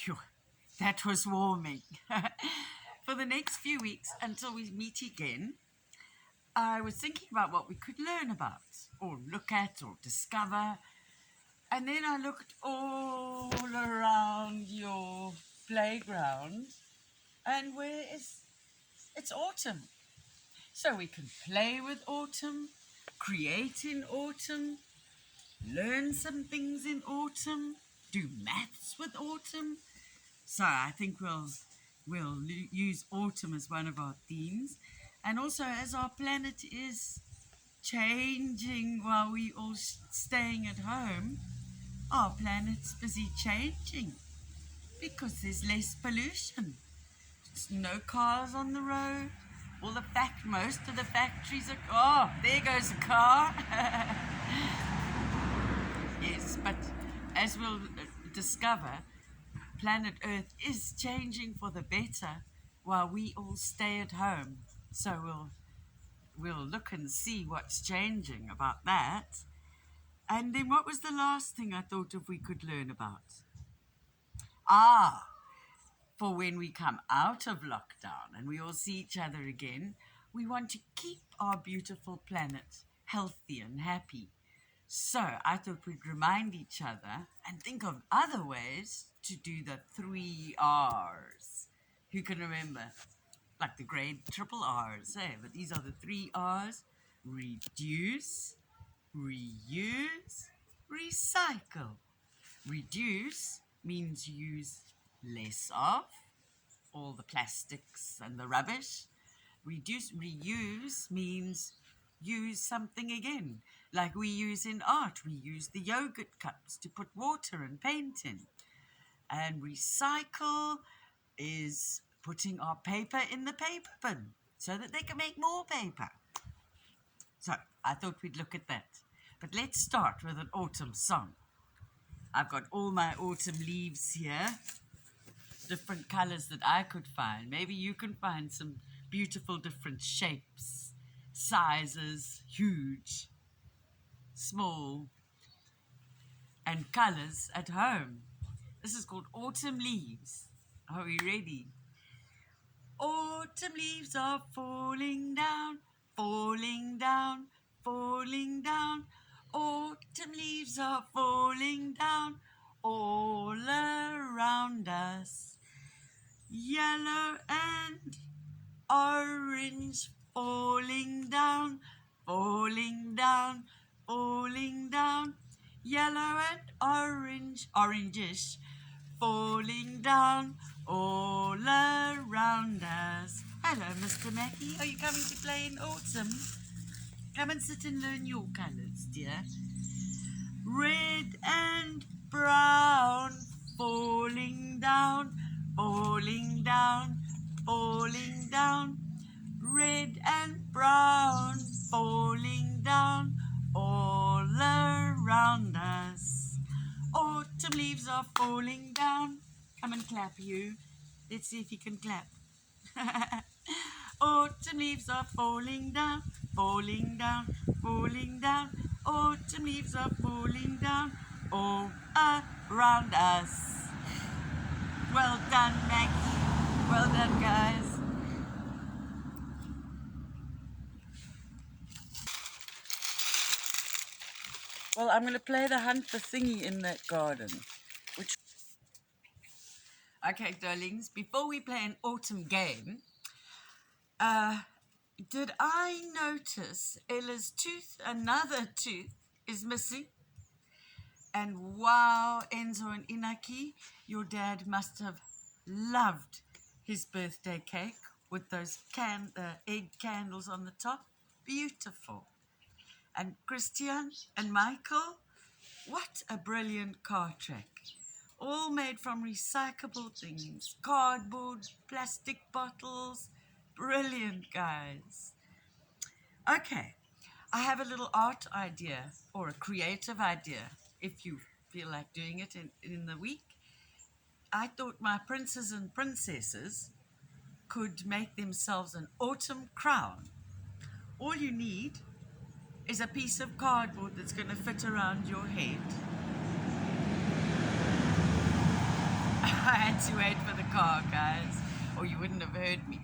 Phew, that was warming. For the next few weeks until we meet again, I was thinking about what we could learn about, or look at, or discover. And then I looked all around your playground, and it's autumn. So we can play with autumn, create in autumn, learn some things in autumn, do maths with autumn. So I think we'll use autumn as one of our themes, and also as our planet is changing while we all staying at home, our planet's busy changing because there's less pollution. There's no cars on the road. Most of the factories are. Oh, there goes a car. Yes, but as we'll discover, planet Earth is changing for the better while we all stay at home. So we'll look and see what's changing about that. And then what was the last thing I thought of we could learn about? For when we come out of lockdown and we all see each other again, we want to keep our beautiful planet healthy and happy. So I thought we'd remind each other and think of other ways to do the 3 R's. Who can remember? Like the grade triple R's, eh? But these are the 3 R's. Reduce, reuse, recycle. Reduce means use less of all the plastics and the rubbish. Reuse means use something again, like we use in art. We use the yogurt cups to put water and paint in. And recycle is putting our paper in the paper bin so that they can make more paper. So I thought we'd look at that. But let's start with an autumn song. I've got all my autumn leaves here, different colors that I could find. Maybe you can find some beautiful different shapes, sizes, huge, small, and colors at home. This is called Autumn Leaves. Are we ready? Autumn leaves are falling down, falling down, falling down. Autumn leaves are falling down all around us. Yellow and orange falling down, falling down, falling down. Yellow and orangish, falling down all around us. Hello, Mr. Mackey. Are you coming to play in autumn? Come and sit and learn your colours, dear. Red and brown, falling down, falling down, falling down. Red and brown, falling down all around us. Autumn leaves are falling down. Come and clap, you. Let's see if you can clap. Autumn leaves are falling down, falling down, falling down. Autumn leaves are falling down all around us. Well done, Maggie. Well done, guys. Well, I'm going to play the hunt the thingy in that garden. Okay, darlings, before we play an autumn game, did I notice Ella's tooth, another tooth, is missing? And wow, Enzo and Inaki, your dad must have loved his birthday cake with those egg candles on the top. Beautiful. And Christian and Michael, what a brilliant car track. All made from recyclable things, cardboard, plastic bottles. Brilliant, guys. Okay, I have a little art idea or a creative idea if you feel like doing it in the week. I thought my princes and princesses could make themselves an autumn crown. All you need is a piece of cardboard that's going to fit around your head. I had to wait for the car, guys, or you wouldn't have heard me.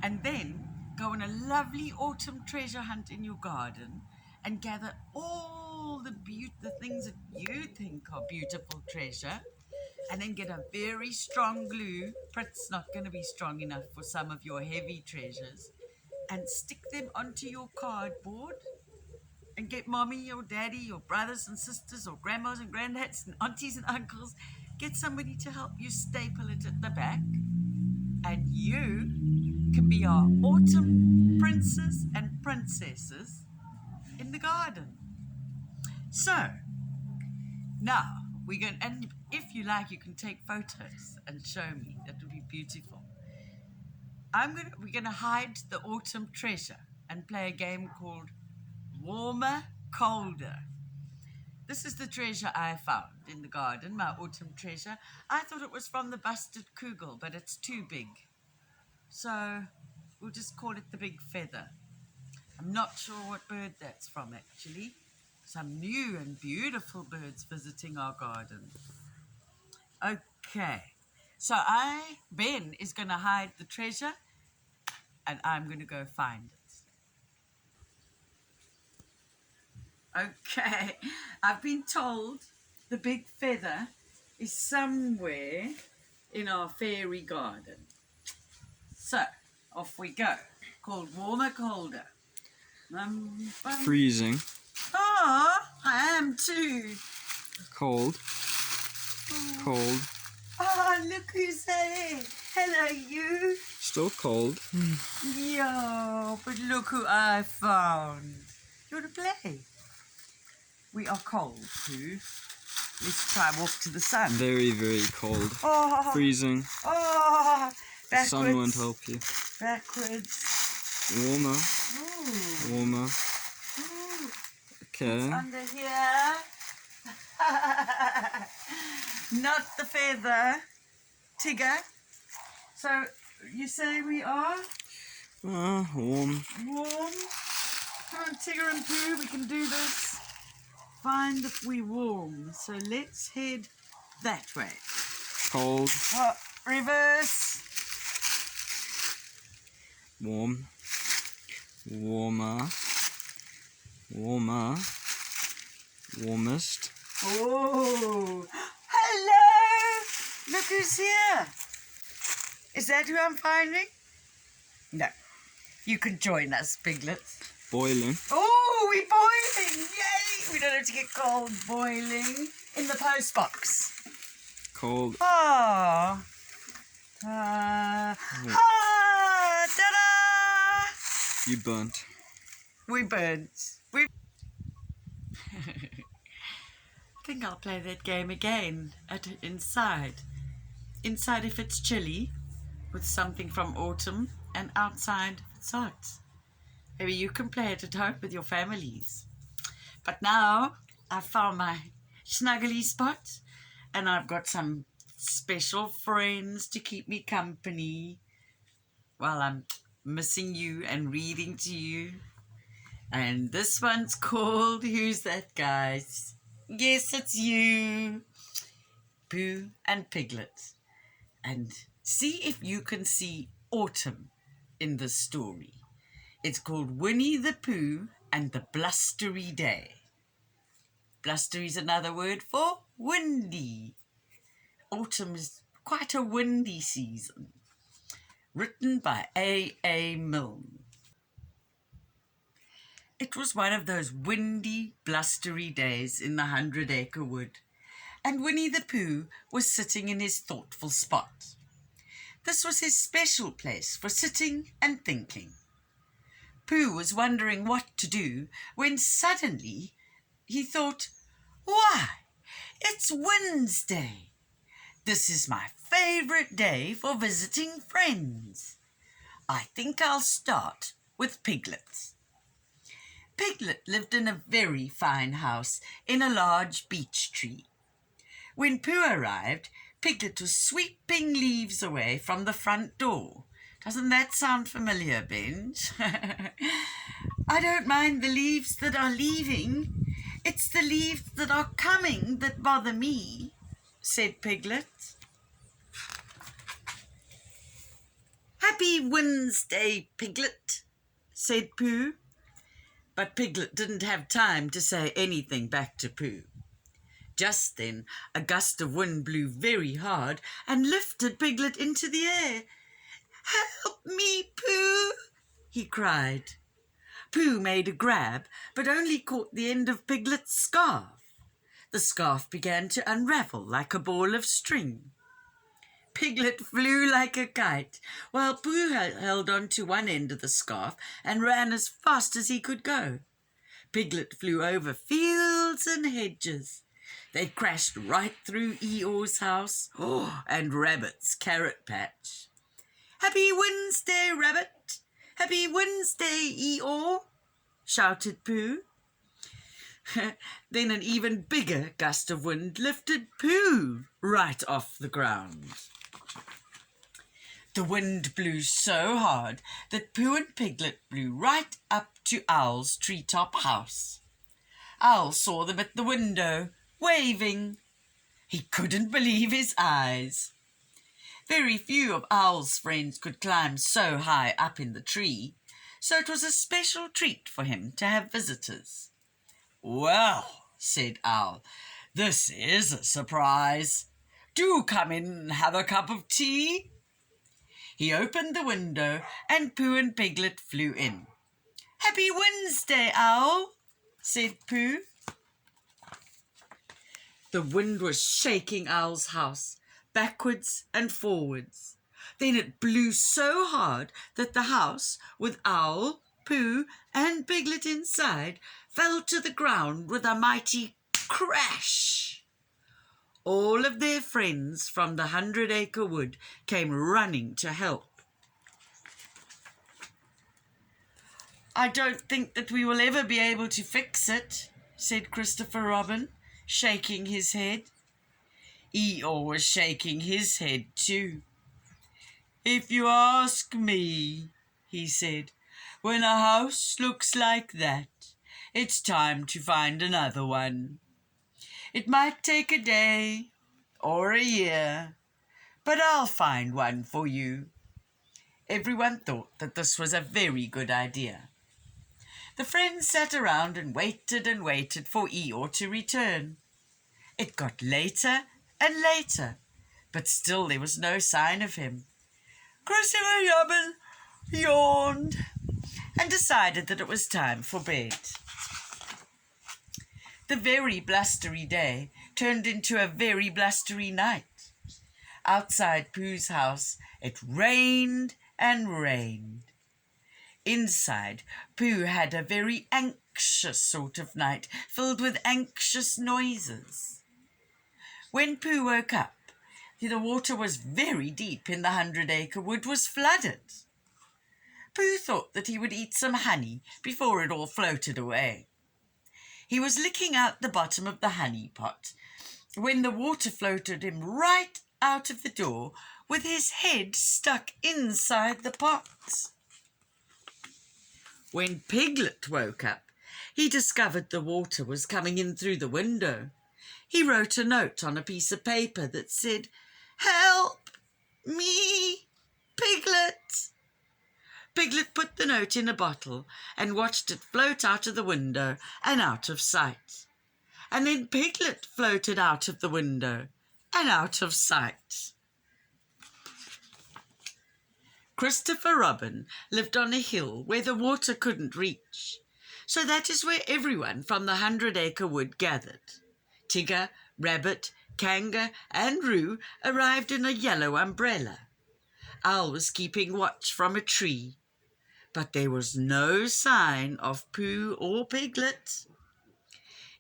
And then go on a lovely autumn treasure hunt in your garden and gather all the things that you think are beautiful treasure, and then get a very strong glue. It's not going to be strong enough for some of your heavy treasures, and stick them onto your cardboard, and get mommy or daddy, your brothers and sisters, or grandmas and granddads, and aunties and uncles, get somebody to help you staple it at the back, and you can be our autumn princes and princesses in the garden. So, now we're going, and if you like, you can take photos and show me. That would be beautiful. We're gonna hide the autumn treasure and play a game called Warmer, Colder. This is the treasure I found in the garden, my autumn treasure. I thought it was from the busted kugel, but it's too big. So we'll just call it the big feather. I'm not sure what bird that's from, actually. Some new and beautiful birds visiting our garden. Okay, so Ben is going to hide the treasure, and I'm going to go find it. Okay, I've been told the big feather is somewhere in our fairy garden. So, off we go. Called Warmer, Colder. Freezing. Oh, I am too. Cold. Cold. Oh, look who's there. Hello, you. Still cold. Yeah, but look who I found. You want to play? We are cold, too. Let's try and walk to the sun. Very, very cold. Oh, Freezing. oh, The backwards. sun won't help you. Backwards. Warmer. Ooh. Warmer. Ooh. Okay. It's under here. Not the feather. Tigger. So, you say we are Warm. warm? Come on, Tigger and Pooh, we can do this. Find if we're warm. So let's head that way. Cold. Oh, reverse. Warm. Warmer. Warmer. Warmest. Oh, hello! Look who's here. Is that who I'm finding? No. You can join us, piglets. Boiling. Oh, we're boiling! Yay! We don't have to get cold. Boiling in the post box. Cold. Oh. Ta-da! You burnt. We burnt. I think I'll play that game again inside. Inside if it's chilly, with something from autumn, and outside if it's hot. Maybe you can play it at home with your families. But now I've found my snuggly spot, and I've got some special friends to keep me company while I'm missing you and reading to you. And this one's called Who's That, guys? Yes, it's you, Pooh and Piglet. And see if you can see autumn in this story. It's called Winnie the Pooh and the Blustery Day. Blustery is another word for windy. Autumn is quite a windy season. Written by A. Milne. It was one of those windy, blustery days in the 100-acre wood, and Winnie the Pooh was sitting in his thoughtful spot. This was his special place for sitting and thinking. Pooh was wondering what to do when suddenly he thought, "Why, it's Wednesday. This is my favourite day for visiting friends. I think I'll start with Piglet." Piglet lived in a very fine house in a large beech tree. When Pooh arrived, Piglet was sweeping leaves away from the front door. Doesn't that sound familiar, Benj? I don't mind the leaves that are leaving. It's the leaves that are coming that bother me, said Piglet. "Happy Wednesday, Piglet," said Pooh. But Piglet didn't have time to say anything back to Pooh. Just then a gust of wind blew very hard and lifted Piglet into the air. "Help me, Pooh!" he cried. Pooh made a grab, but only caught the end of Piglet's scarf. The scarf began to unravel like a ball of string. Piglet flew like a kite, while Pooh held on to one end of the scarf and ran as fast as he could go. Piglet flew over fields and hedges. They crashed right through Eeyore's house and Rabbit's carrot patch. "Happy Wednesday, Rabbit! Happy Wednesday, Eeyore!" shouted Pooh. Then an even bigger gust of wind lifted Pooh right off the ground. The wind blew so hard that Pooh and Piglet flew right up to Owl's treetop house. Owl saw them at the window, waving. He couldn't believe his eyes. Very few of Owl's friends could climb so high up in the tree, so it was a special treat for him to have visitors. "Well," said Owl, "this is a surprise. Do come in and have a cup of tea." He opened the window and Pooh and Piglet flew in. "Happy Wednesday, Owl," said Pooh. The wind was shaking Owl's house backwards and forwards. Then it blew so hard that the house, with Owl, Pooh, and Piglet inside, fell to the ground with a mighty crash. All of their friends from the 100-acre wood came running to help. "I don't think that we will ever be able to fix it," said Christopher Robin, shaking his head. Eeyore was shaking his head too. "If you ask me," he said, "when a house looks like that, it's time to find another one. It might take a day or a year, but I'll find one for you." Everyone thought that this was a very good idea. The friends sat around and waited for Eeyore to return. It got later and later, but still there was no sign of him. Christopher Robin yawned and decided that it was time for bed. The very blustery day turned into a very blustery night. Outside Pooh's house, it rained and rained. Inside, Pooh had a very anxious sort of night, filled with anxious noises. When Pooh woke up, the water was very deep in the 100-acre wood was flooded. Pooh thought that he would eat some honey before it all floated away. He was licking out the bottom of the honey pot when the water floated him right out of the door with his head stuck inside the pot. When Piglet woke up, he discovered the water was coming in through the window. He wrote a note on a piece of paper that said, "Help me, Piglet." Piglet put the note in a bottle and watched it float out of the window and out of sight. And then Piglet floated out of the window and out of sight. Christopher Robin lived on a hill where the water couldn't reach. So that is where everyone from the 100-acre wood gathered. Tigger, Rabbit, Kanga and Roo arrived in a yellow umbrella. Owl was keeping watch from a tree. But there was no sign of Pooh or Piglet.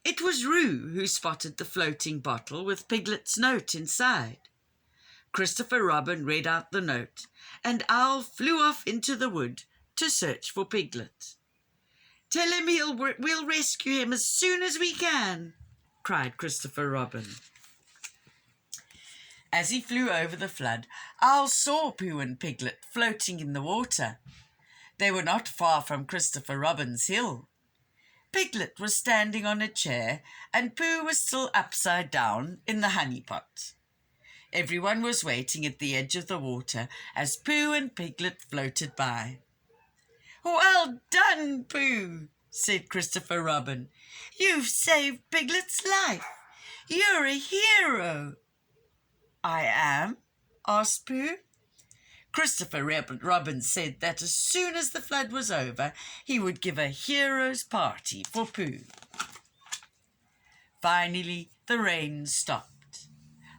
It was Roo who spotted the floating bottle with Piglet's note inside. Christopher Robin read out the note, and Owl flew off into the wood to search for Piglet. "Tell him we'll rescue him as soon as we can," cried Christopher Robin. As he flew over the flood, Owl saw Pooh and Piglet floating in the water. They were not far from Christopher Robin's hill. Piglet was standing on a chair, and Pooh was still upside down in the honey pot. Everyone was waiting at the edge of the water as Pooh and Piglet floated by. "Well done, Pooh," said Christopher Robin. "You've saved Piglet's life. You're a hero." "I am?" asked Pooh. Christopher Robin said that as soon as the flood was over, he would give a hero's party for Pooh. Finally, the rain stopped,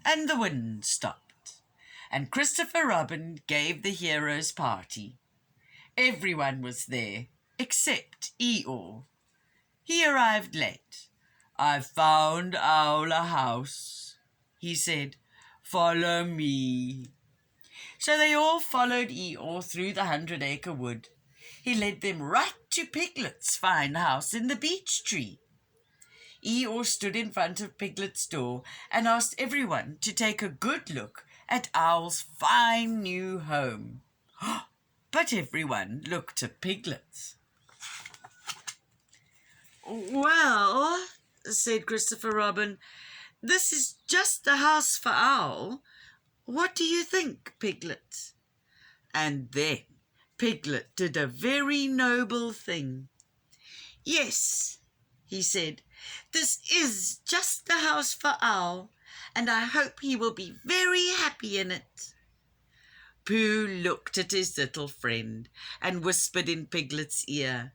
and the wind stopped, and Christopher Robin gave the hero's party. Everyone was there, except Eeyore. He arrived late. "I've found Owl a house," he said. "Follow me." So they all followed Eeyore through the 100-acre wood. He led them right to Piglet's fine house in the beech tree. Eeyore stood in front of Piglet's door and asked everyone to take a good look at Owl's fine new home. But everyone looked at Piglet's. "Well," said Christopher Robin, "this is just the house for Owl. What do you think, Piglet?" And then Piglet did a very noble thing. "Yes," he said, "this is just the house for Owl, and I hope he will be very happy in it." Pooh looked at his little friend and whispered in Piglet's ear,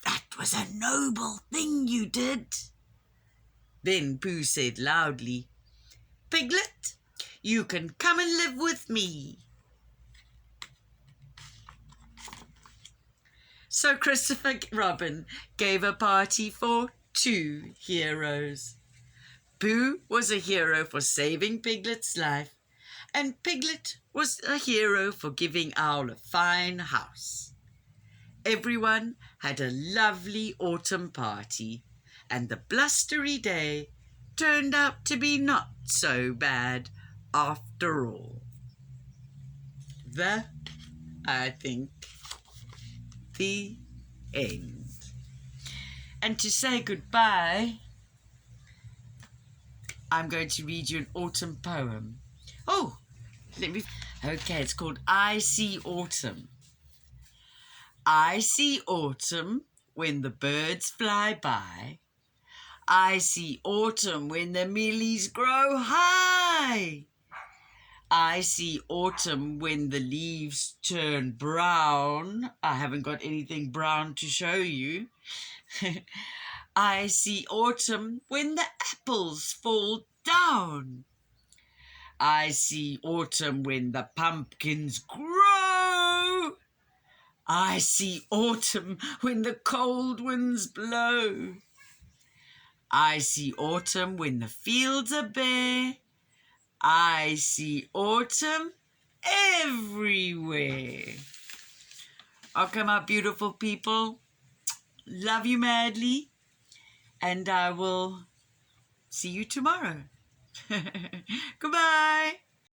"That was a noble thing you did." Then Pooh said loudly, "Piglet, you can come and live with me." So Christopher Robin gave a party for 2 heroes. Pooh was a hero for saving Piglet's life, and Piglet was a hero for giving Owl a fine house. Everyone had a lovely autumn party, and the blustery day turned out to be not so bad after all. I think, the end. And to say goodbye, I'm going to read you an autumn poem. Okay, it's called I See Autumn. I see autumn when the birds fly by. I see autumn when the mealies grow high. I see autumn when the leaves turn brown. I haven't got anything brown to show you. I see autumn when the apples fall down. I see autumn when the pumpkins grow. I see autumn when the cold winds blow. I see autumn when the fields are bare. I see autumn everywhere. Okay, my beautiful people, love you madly, and I will see you tomorrow. Goodbye.